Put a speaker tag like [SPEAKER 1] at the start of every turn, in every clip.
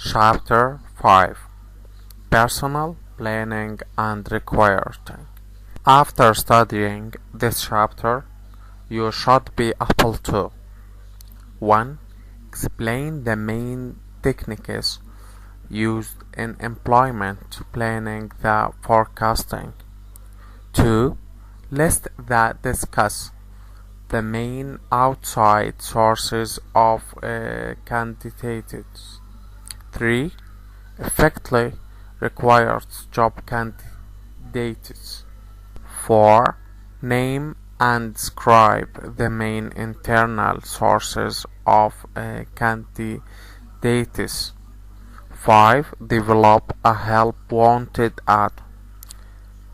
[SPEAKER 1] Chapter 5: Personal Planning and Requiring. After studying this chapter, you should be able to 1. Explain the main techniques used in employment planning the forecasting. 2. List that discuss the main outside sources of candidates. 3. Effectively required job candidates. 4. Name and describe the main internal sources of candidates. 5. Develop a help wanted ad.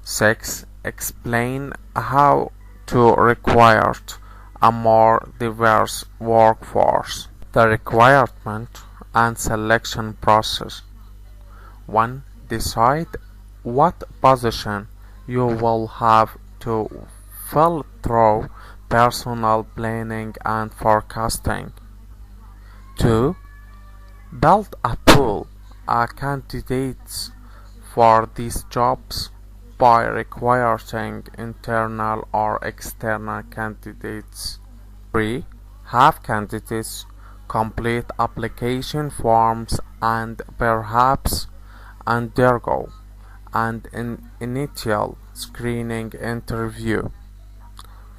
[SPEAKER 1] 6. Explain how to recruit a more diverse workforce. The requirement and selection process. 1. Decide what position you will have to fill through personal planning and forecasting. 2. Build a pool of candidates for these jobs by requiring internal or external candidates. 3. Have candidates complete application forms and perhaps undergo an initial screening interview.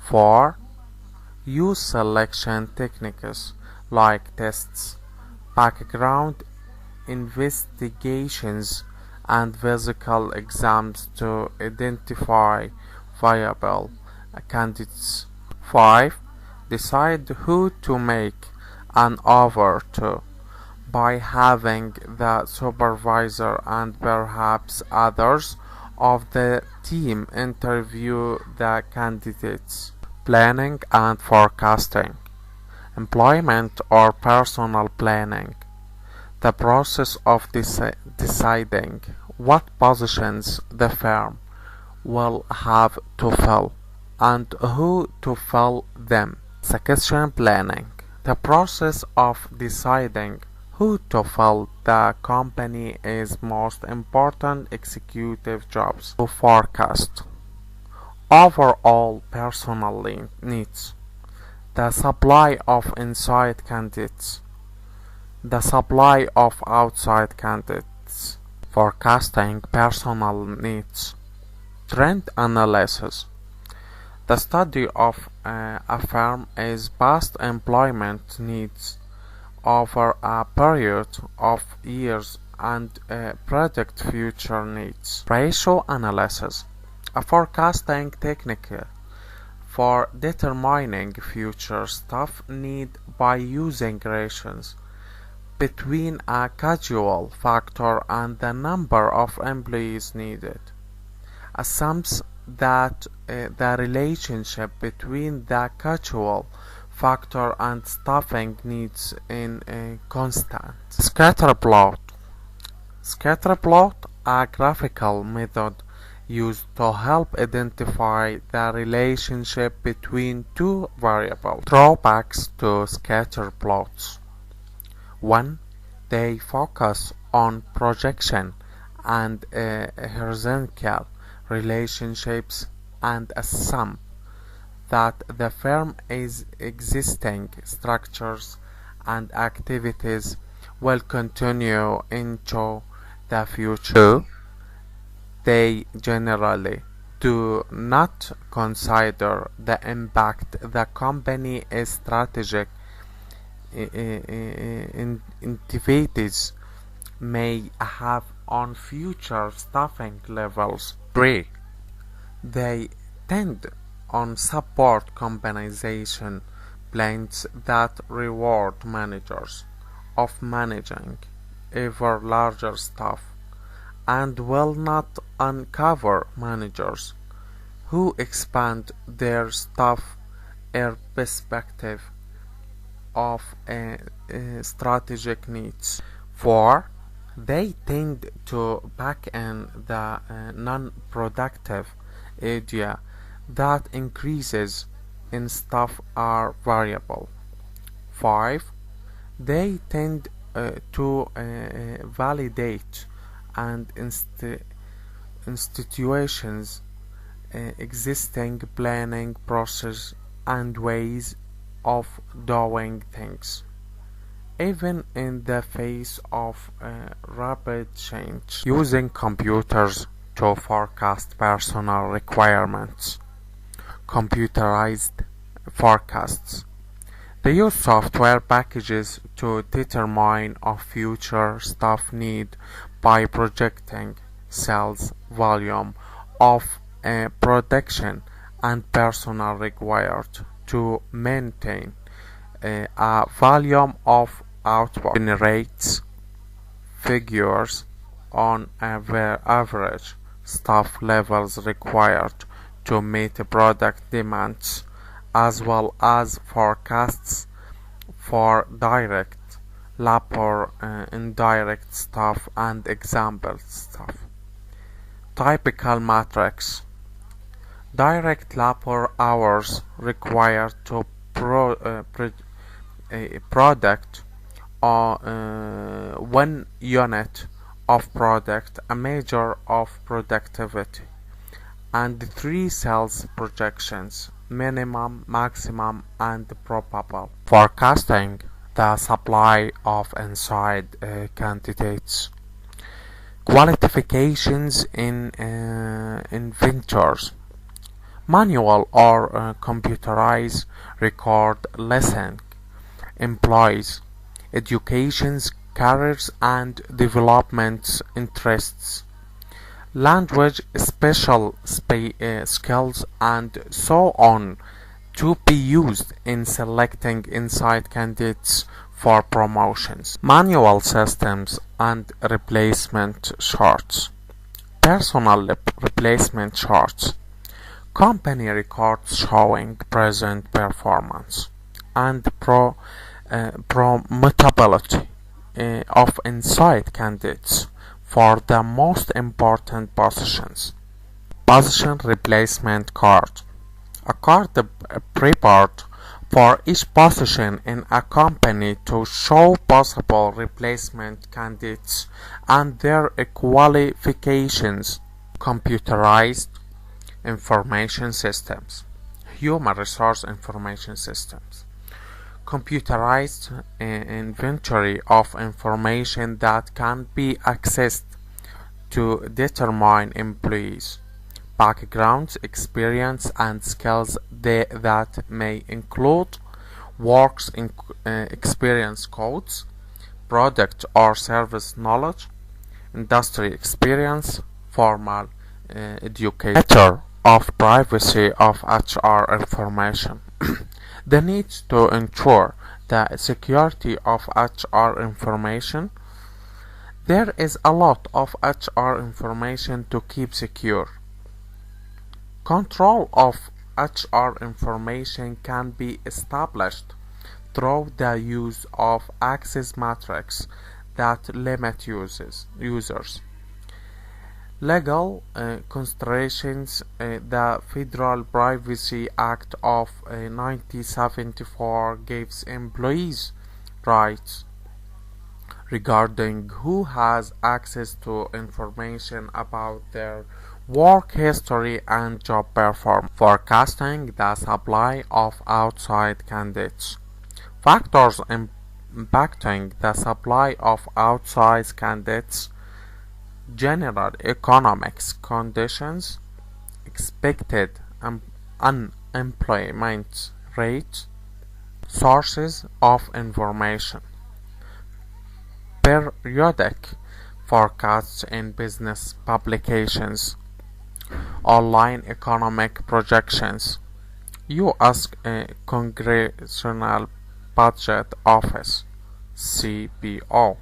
[SPEAKER 1] 4. Use selection techniques like tests, background investigations, and physical exams to identify viable candidates. 5. Decide who to make an offer to by having the supervisor and perhaps others of the team interview the candidates. Planning and forecasting. Employment or personal planning. The process of deciding what positions the firm will have to fill and who to fill them. Succession planning. The process of deciding who to fill the company is most important executive jobs to forecast. Overall personal needs. The supply of inside candidates. The supply of outside candidates. Forecasting personal needs. Trend analysis. The study of a firm is past employment needs over a period of years and predict future needs. Ratio analysis. A forecasting technique for determining future staff need by using ratios between a casual factor and the number of employees needed. Assumes that the relationship between the casual factor and staffing needs in a constant. Scatterplot. Scatterplot, a graphical method used to help identify the relationship between two variables. Drawbacks to scatterplots. 1. They focus on projection and horizontal relationships and assume that the firm is existing structures and activities will continue into the future. 2. They generally do not consider the impact the company's strategic activities may have on future staffing levels. 3. They tend on support compensation plans that reward managers of managing ever larger staff and will not uncover managers who expand their staff irrespective of strategic needs. 4. They tend to back in the non-productive area that increases in staff are variable. 5. They tend validate and institutions existing planning process and ways of doing things, even in the face of rapid change. Using computers to forecast personal requirements. Computerized forecasts. They use software packages to determine a future staff need by projecting sales volume of production and personnel required to maintain a volume of output. Generates figures on average staff levels required to meet product demands, as well as forecasts for direct, labor, indirect staff and example staff. Typical matrix. Direct labor hours required to product 1 unit of product, a measure of productivity, and 3 sales projections, minimum, maximum, and probable. Forecasting the supply of inside candidates. Qualifications in inventors. Manual or computerized record listening. Employees. Educations, careers and development interests. Language, special skills and so on to be used in selecting inside candidates for promotions. Manual systems and replacement charts. Personal replacement charts. Company records showing present performance and promotability of inside candidates for the most important positions. Position replacement card. A card prepared for each position in a company to show possible replacement candidates and their qualifications. Computerized information systems. Human resource information systems. Computerized inventory of information that can be accessed to determine employees' backgrounds, experience, and skills that may include works experience codes, product or service knowledge, industry experience, formal education. Matter of privacy of HR information. The need to ensure the security of HR information. There is a lot of HR information to keep secure. Control of HR information can be established through the use of access metrics that limit users. Legal considerations. The Federal Privacy Act of 1974 gives employees rights regarding who has access to information about their work history and job performance. Forecasting the supply of outside candidates. Factors impacting the supply of outside candidates. General economics conditions, expected unemployment rate, sources of information, periodic forecasts in business publications, online economic projections, U.S. Congressional Budget Office, CBO.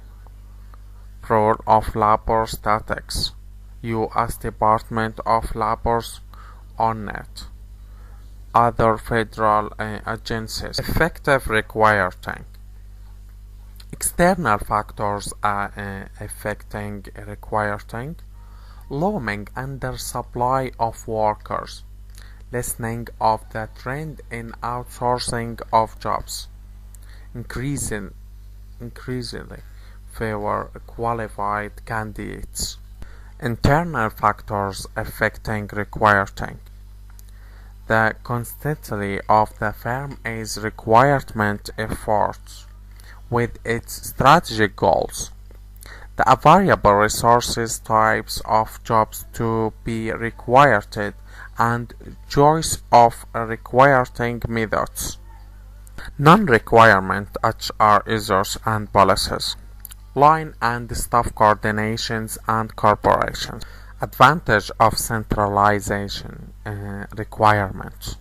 [SPEAKER 1] Bureau of Labor Statistics, U.S. Department of Labor's ONNET, other federal agencies. Effective requiring. External factors affecting requiring. Looming undersupply of workers. Lessening of the trend in outsourcing of jobs. Increasingly fewer qualified candidates. Internal factors affecting recruiting. The consistency of the firm is recruitment efforts with its strategic goals. The variable resources, types of jobs to be recruited, and choice of recruiting methods. Non-requirement HR issues and policies. Line and staff coordinations and corporations. Advantage of centralization requirements.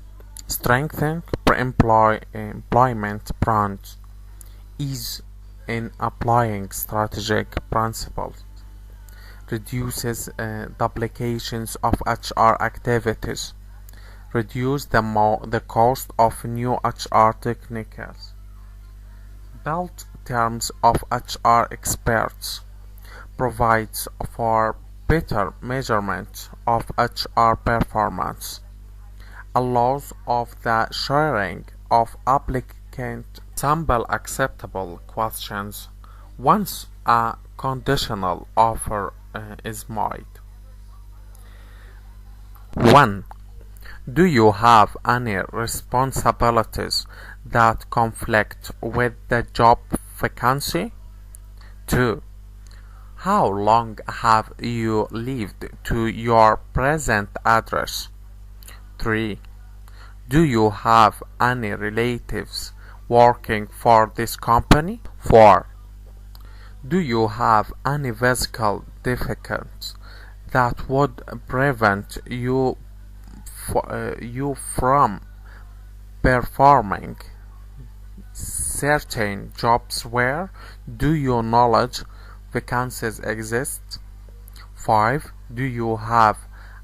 [SPEAKER 1] Strengthen employment brands. Ease in applying strategic principles. Reduces duplications of HR activities. Reduce the cost of new HR techniques. Build terms of HR experts. Provides for better measurement of HR performance. Allows of the sharing of applicant sample acceptable questions once a conditional offer is made. 1. Do you have any responsibilities that conflict with the job vacancy? 2. How long have you lived to your present address? 3. Do you have any relatives working for this company? 4. Do you have any physical defects that would prevent you from performing certain jobs where do you knowledge vacancies exist? 5. Do you have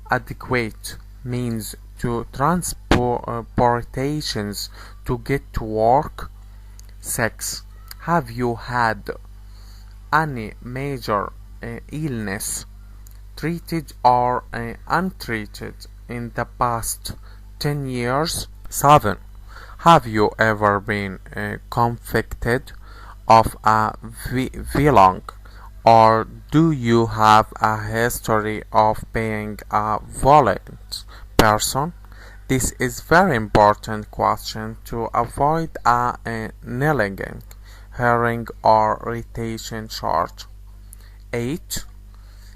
[SPEAKER 1] adequate means to transportations to get to work? 6. Have you had any major illness, treated or untreated, in the past 10 years? 7. Have you ever been convicted of a felony, or do you have a history of being a violent person? This is very important question to avoid a negligent hearing or retention charge. 8.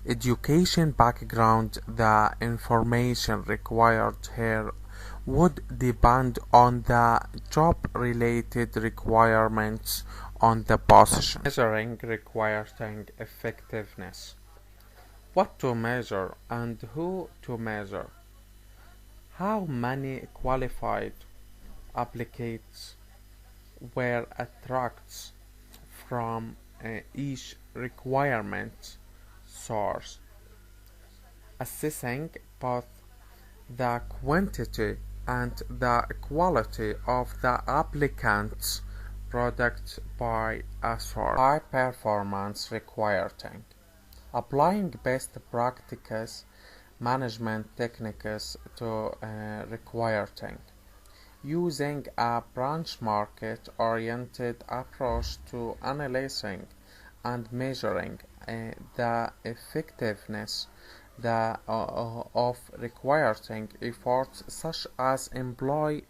[SPEAKER 1] Education background. The information required here would depend on the job-related requirements on the position. Measuring recruiting effectiveness. What to measure and who to measure. How many qualified applicants were attracted from each requirement source. Assessing both the quantity and the quality of the applicant's product by a source. High performance recruiting. Applying best practices management techniques to recruiting. Using a branch market oriented approach to analyzing and measuring the effectiveness of recruiting efforts such as employee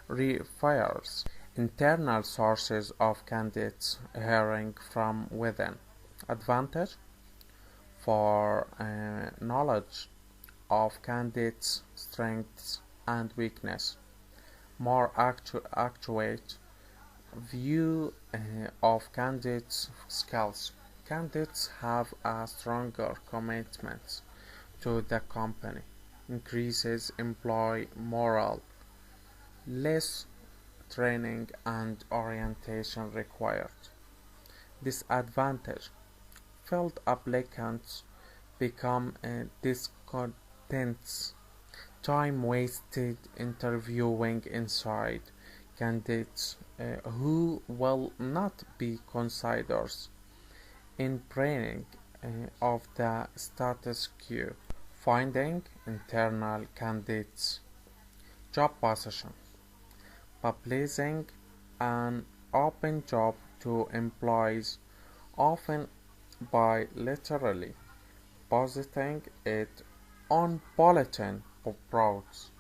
[SPEAKER 1] refers, internal sources of candidates hiring from within. Advantage for knowledge of candidates' strengths and weakness. More accurate view of candidates' skills. Candidates have a stronger commitment to the company, increases employee morale, less training and orientation required. Disadvantage: failed applicants become discontent, time wasted interviewing inside candidates who will not be considered in training of the status quo. Finding internal candidates. Job position. Publishing an open job to employees often by literally posting it on bulletin boards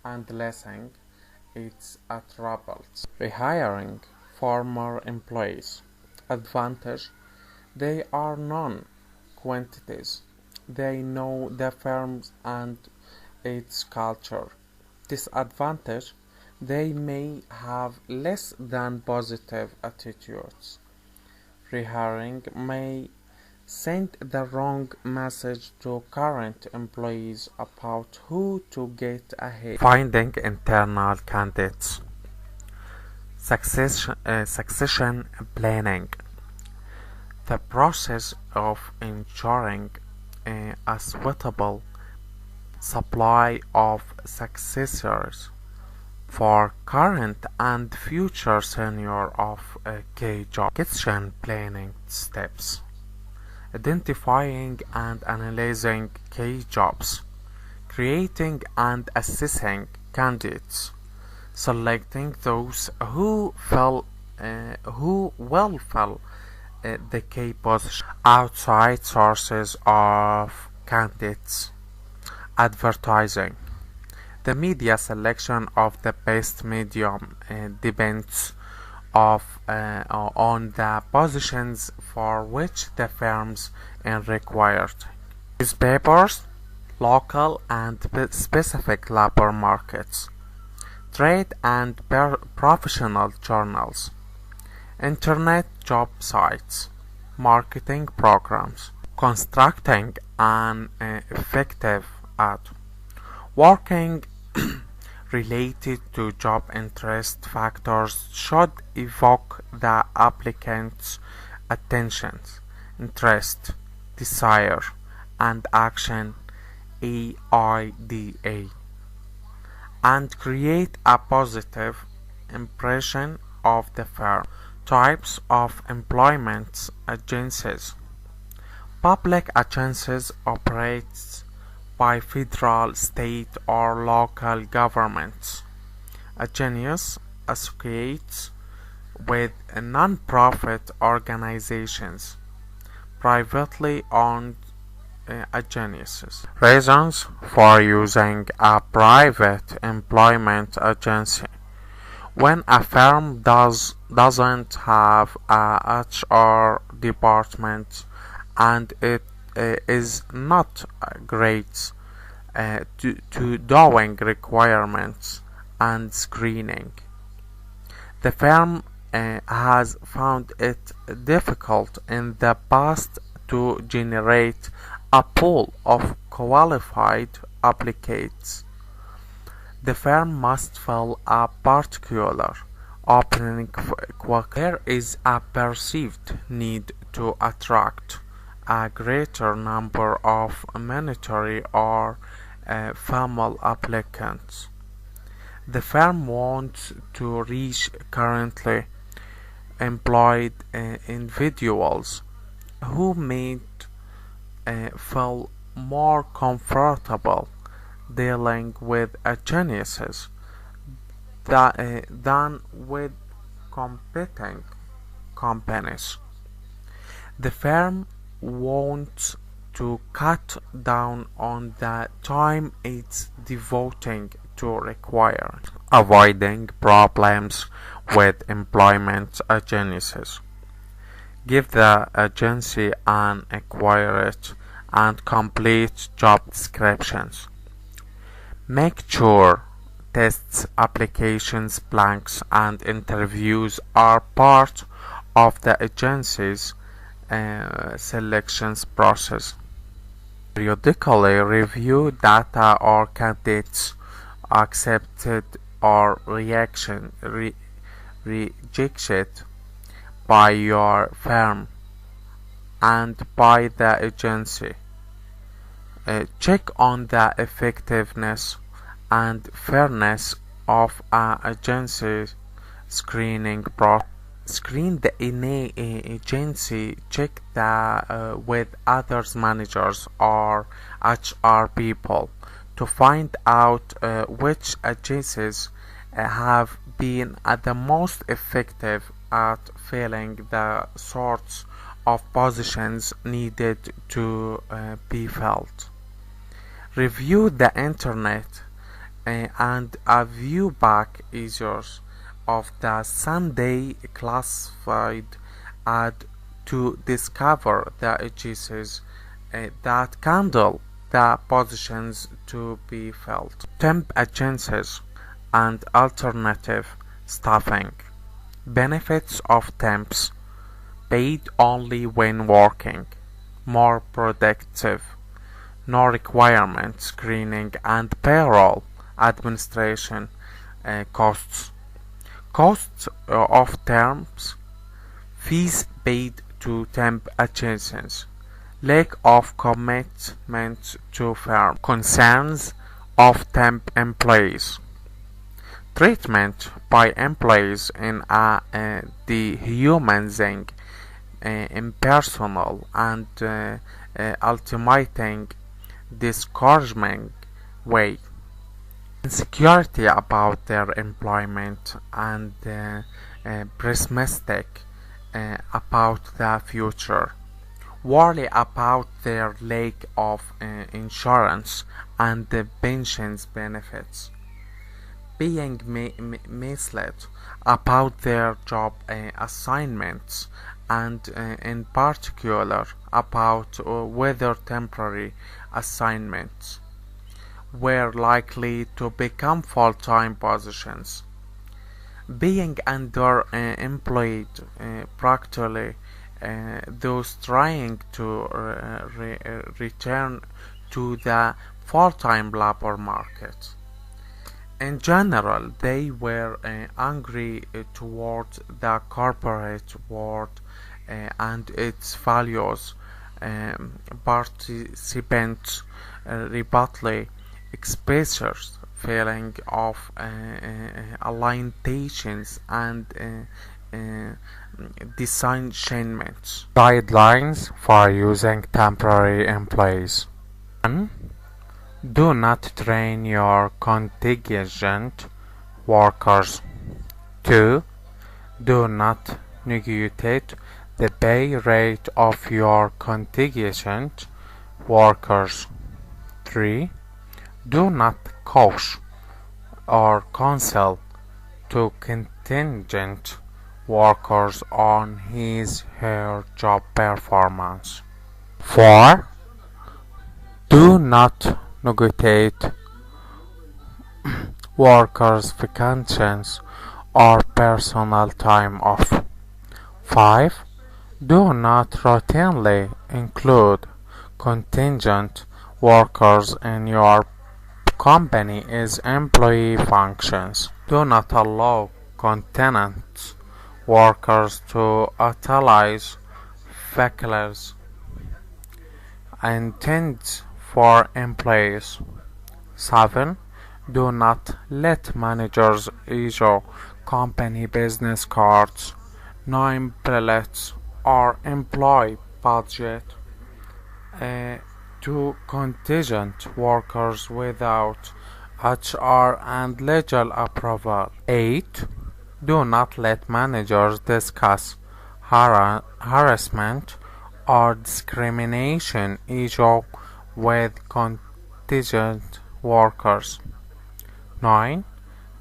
[SPEAKER 1] and listing its attributes. Rehiring former employees. Advantage: they are known quantities. They know the firm and its culture. Disadvantage: they may have less than positive attitudes. Rehiring may send the wrong message to current employees about who to get ahead. Finding internal candidates. Succession planning. The process of ensuring a suitable supply of successors for current and future senior of key job. Succession planning steps. Identifying and analyzing key jobs. Creating and assessing candidates. Selecting those who will fill the key position. Outside sources of candidates. Advertising. The media selection of the best medium depends on the positions for which the firms are required. Newspapers, local and specific labor markets. Trade and professional journals. Internet job sites. Marketing programs. Constructing an effective ad. Working related to job interest factors should evoke the applicant's attention, interest, desire, and action (AIDA) and create a positive impression of the firm. Types of employment agencies. Public agencies operate by federal, state, or local governments. Agencies associate with non-profit organizations. Privately owned agencies. Reasons for using a private employment agency. When a firm doesn't have a HR department and it is not great to doing requirements and screening. The firm has found it difficult in the past to generate a pool of qualified applicants. The firm must fill a particular opening there is a perceived need to attract a greater number of military or female applicants. The firm wants to reach currently employed individuals who may feel more comfortable dealing with agencies than with competing companies. The firm wants to cut down on the time it's devoting to require, avoiding problems with employment agencies. Give the agency an accurate and complete job descriptions. Make sure tests, applications, blanks, and interviews are part of the agency's selections process. Periodically review data or candidates accepted or rejected by your firm and by the agency. Check on the effectiveness and fairness of an agency screening process. Screen the agency, check with other managers or HR people to find out which agencies have been the most effective at filling the sorts of positions needed to be filled. Review the internet and a view back issues of the Sunday classified ad to discover the agencies that handle the positions to be filled. Temp agencies and alternative staffing. Benefits of temps: paid only when working, more productive, no requirement screening and payroll administration costs. Costs of temps: fees paid to temp agencies, lack of commitment to firm, concerns of temp employees, treatment by employees in a dehumanizing, impersonal, and ultimating, discouraging way. Insecurity about their employment and pessimistic about the future. Worry about their lack of insurance and the pensions benefits. Being misled about their job assignments and in particular about whether temporary assignments were likely to become full-time positions. Being underemployed, practically those trying to return to the full-time labor market. In general, they were angry towards the corporate world and its values. Participants repeatedly expressed feeling of alienation and disenchantment. Guidelines for using temporary employees. 1. Do not train your contingent workers. 2. Do not negotiate the pay rate of your contingent workers. 3. Do not coach or counsel to contingent workers on his/her job performance. 4. Do not negotiate workers' vacations or personal time off. 5. Do not routinely include contingent workers in your company's employee functions. Do not allow contingent workers to utilize vacancies intended for employees. 7. Do not let managers issue company business cards, name plates, or employee budget to contingent workers without HR and legal approval. 8. Do not let managers discuss harassment or discrimination issues with contingent workers. 9.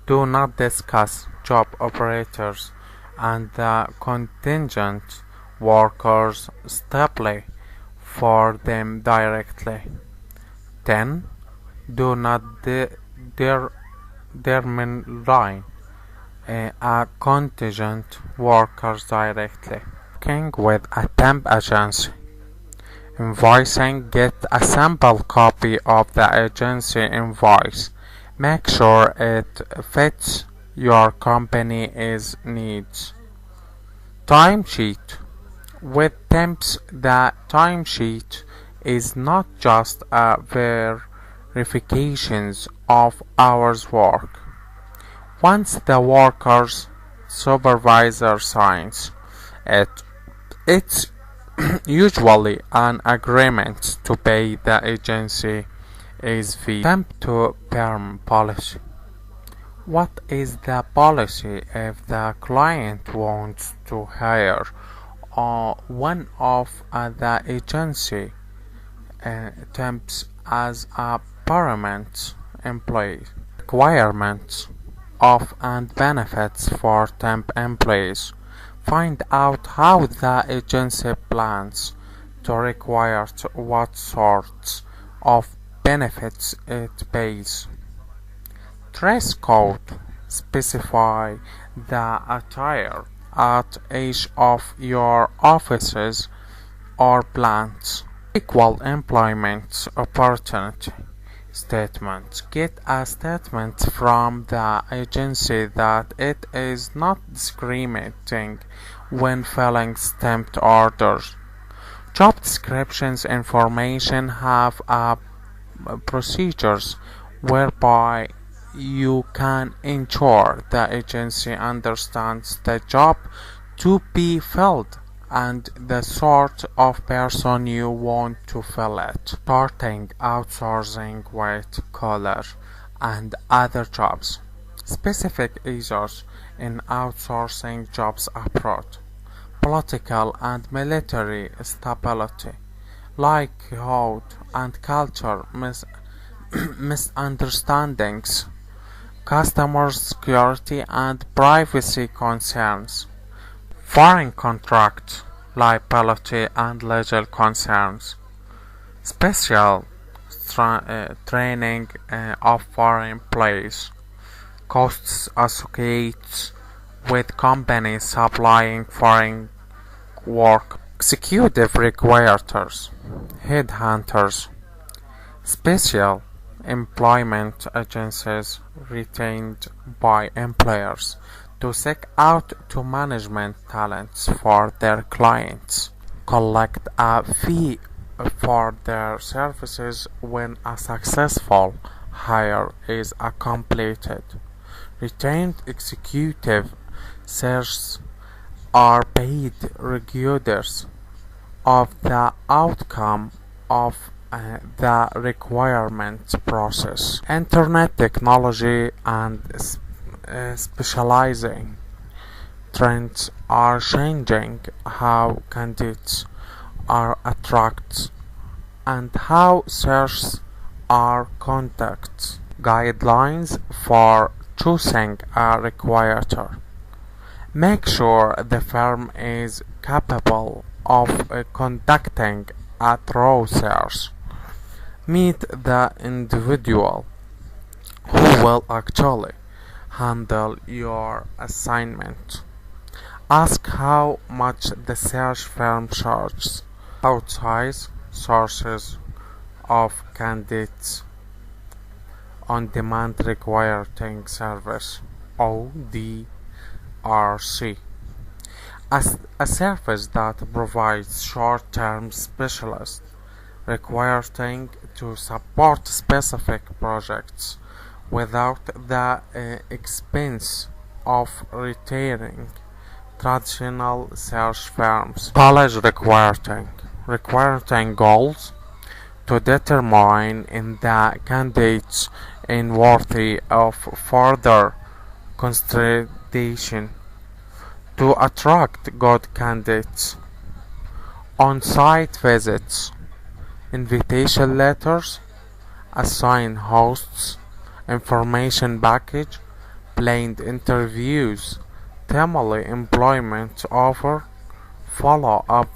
[SPEAKER 1] Do not discuss job operators and the contingent workers stably for them directly. 10. Do not determine a contingent workers directly. Working with a temp agency. Invoicing: get a sample copy of the agency invoice. Make sure it fits your company's needs. Timesheet. With temps, the timesheet is not just a verification of hours worked. Once the worker's supervisor signs it, it's usually an agreement to pay the agency's fee. Temp to perm policy. What is the policy if the client wants to hire one of the agency temps as a permanent employee. Requirements of and benefits for temp employees. Find out how the agency plans to require what sorts of benefits it pays. Dress code. Specify the attire at each of your offices or plants. Equal employment opportunity statement. Get a statement from the agency that it is not discriminating when filling stamped orders. Job descriptions information have procedures whereby you can ensure the agency understands the job to be filled and the sort of person you want to fill it. Starting outsourcing white collar and other jobs. Specific issues in outsourcing jobs abroad. Political and military stability, likelihood and culture misunderstandings, customer security and privacy concerns, foreign contract liability and legal concerns, special training of foreign employees, costs associated with companies supplying foreign work, executive recruiters, headhunters, special employment agencies retained by employers to seek out to management talents for their clients, collect a fee for their services when a successful hire is completed. Retained executive searches are paid regulators of the outcome of the requirement process. Internet technology and specializing trends are changing how candidates are attracted and how searches are conducted. Guidelines for choosing a recruiter. Make sure the firm is capable of conducting a thorough search. Meet the individual who will actually handle your assignment. Ask how much the search firm charges. Outside sources of candidates on-demand recruiting service ODRC, a service that provides short-term specialist recruiting to support specific projects without the expense of retaining traditional search firms. College recruiting goals to determine in the candidates in worthy of further consideration to attract good candidates. On-site visits, invitation letters, assigned hosts, information package, planned interviews, timely employment offer, follow-up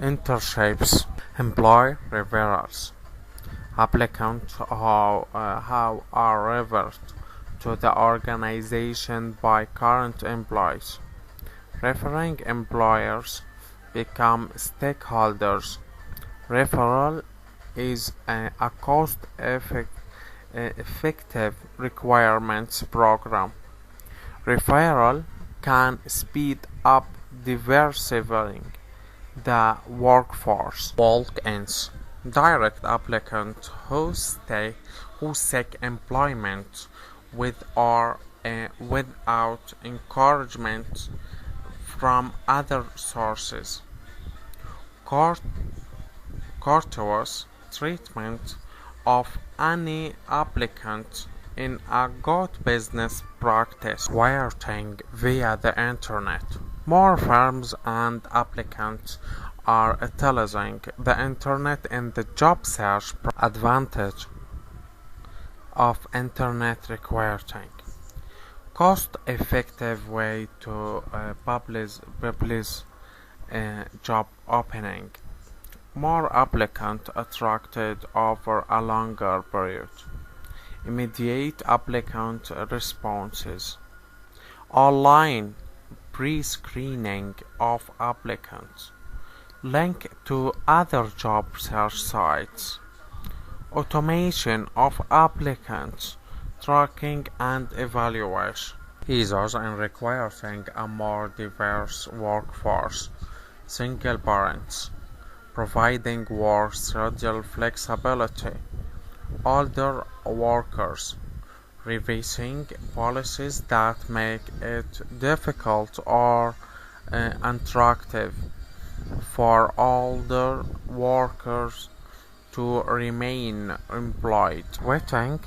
[SPEAKER 1] internships, employee referrals. Applicants who are referred to the organization by current employees. Referring employers become stakeholders. Referral is a cost-effective requirements program. Referral can speed up diversifying the workforce. Walk-ins, direct applicants who seek employment with or without encouragement from other sources. Courteous treatment of any applicant in a good business practice. Wiretapping via the internet. More firms and applicants are utilizing the internet in the job search. Advantage of internet recruiting: cost-effective way to publish job opening, more applicants attracted over a longer period, immediate applicant responses, online pre-screening of applicants, link to other job search sites, automation of applicants tracking and evaluation. Eases in requiring a more diverse workforce, single parents, providing work schedule flexibility, older workers, revising policies that make it difficult or unattractive for older workers to remain employed. Waiting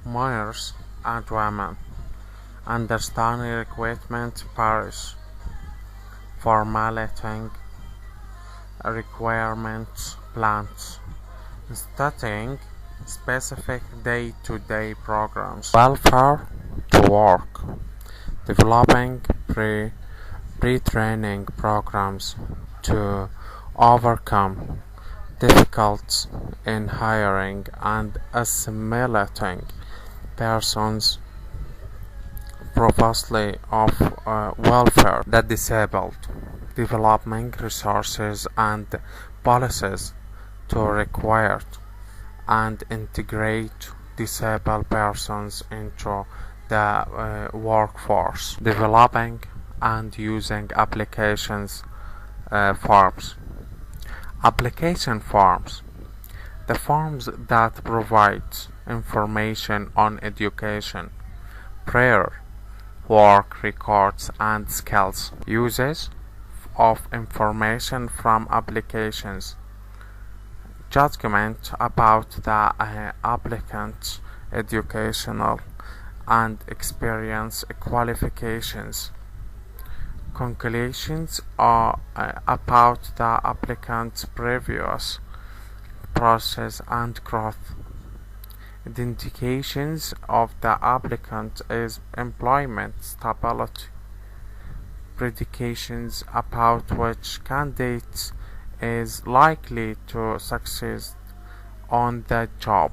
[SPEAKER 1] minors and women, understanding recruitment pairs, formulating requirements plans, studying specific day-to-day programs, welfare to work, developing pre-training programs to overcome difficulties in hiring and assimilating persons previously of welfare, the disabled, developing resources and policies to require and integrate disabled persons into the workforce, developing and using forms. Application forms: the forms that provide information on education, prayer, work records and skills. Uses of information from applications: judgment about the applicant's educational and experience qualifications, conclusions about the applicant's previous process and growth, indications of the applicant's employment stability, predictions about which candidate is likely to succeed on the job.